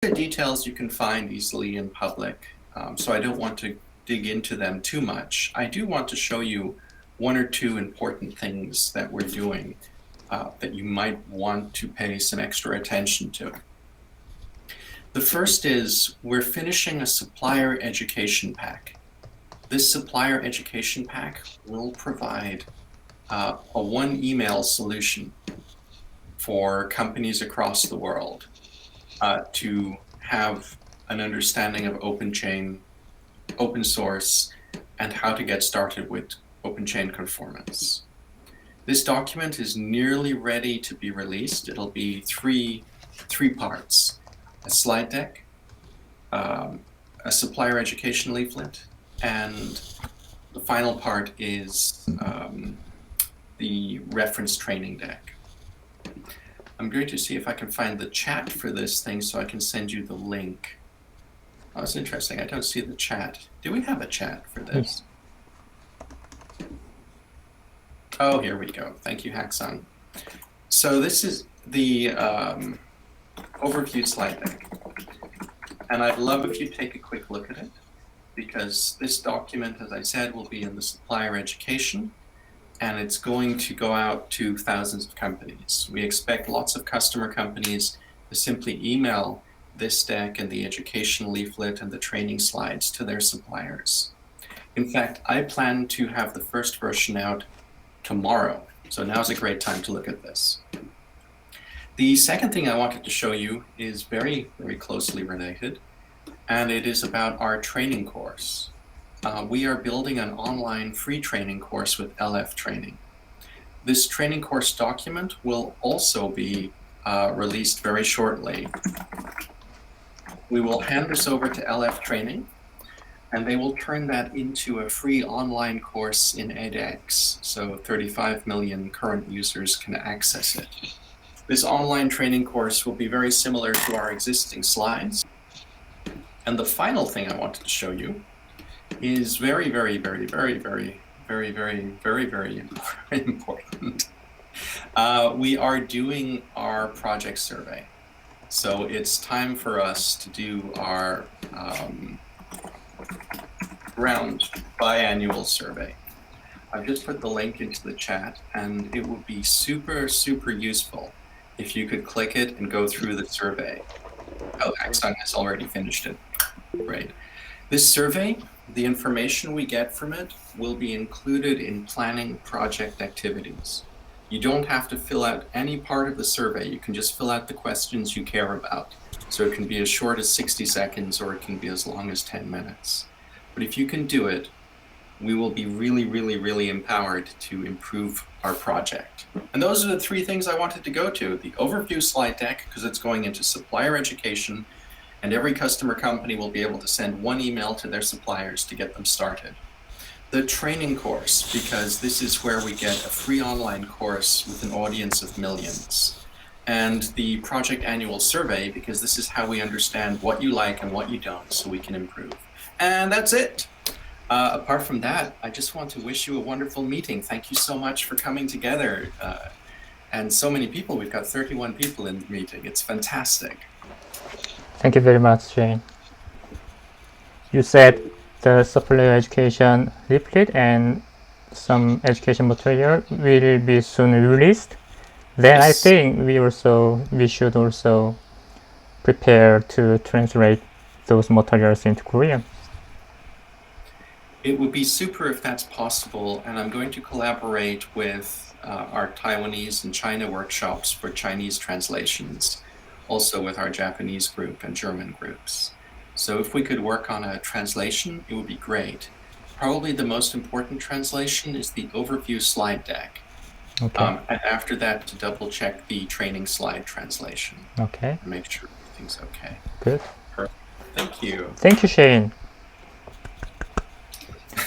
the details you can find easily in public, so I don't want to dig into them too much. I do want to show you one or two important things that we're doing that you might want to pay some extra attention to. The first is we're finishing a supplier education pack. This supplier education pack will provide a one email solution for companies across the world to have an understanding of OpenChain, open source, and how to get started with OpenChain conformance. This document is nearly ready to be released. It'll be three parts: a slide deck, a supplier education leaflet, and the final part is the reference training deck. I'm going to see if I can find the chat for this thing so I can send you the link. Oh, that's interesting. I don't see the chat. Do we have a chat for this? Oh, here we go. Thank you, Haksang. So this is the overview slide deck. And I'd love if you take a quick look at it, because this document, as I said, will be in the supplier education, and it's going to go out to thousands of companies. We expect lots of customer companies to simply email this deck and the education leaflet and the training slides to their suppliers. In fact, I plan to have the first version out tomorrow, so now's a great time to look at this. The second thing I wanted to show you is very, very closely related, and it is about our training course. We are building an online free training course with LF Training. This training course document will also be released very shortly. We will hand this over to LF Training, and they will turn that into a free online course in edX, so 35 million current users can access it. This online training course will be very similar to our existing slides. And the final thing I wanted to show you is very, very, very, very, very, very, very, very, very important. We are doing our project survey. So it's time for us to do our round biannual survey. I've just put the link into the chat, and it would be super, super useful if you could click it and go through the survey. Oh, Haksang has already finished it. Great. This survey, the information we get from it will be included in planning project activities. You don't have to fill out any part of the survey. You can just fill out the questions you care about. So it can be as short as 60 seconds or it can be as long as 10 minutes. But if you can do it, we will be really, really, really empowered to improve our project. And those are the three things I wanted to go to. The overview slide deck, because it's going into supplier education, and every customer company will be able to send one email to their suppliers to get them started. The training course, because this is where we get a free online course with an audience of millions. And the project annual survey, because this is how we understand what you like and what you don't, so we can improve. And that's it. Apart from that, I just want to wish you a wonderful meeting. Thank you so much for coming together. And so many people, we've got 31 people in the meeting. It's fantastic. Thank you very much, Shane. You said the supplier education leaflet and some education material will be soon released. Then yes. I think we should also prepare to translate those materials into Korean. It would be super if that's possible, and I'm going to collaborate with our Taiwanese and China workshops for Chinese translations, also with our Japanese group and German groups. So if we could work on a translation, it would be great. Probably the most important translation is the overview slide deck. Okay. And after that, to double check the training slide translation. Okay. And make sure everything's okay. Good. Perfect. Thank you. Thank you, Shane.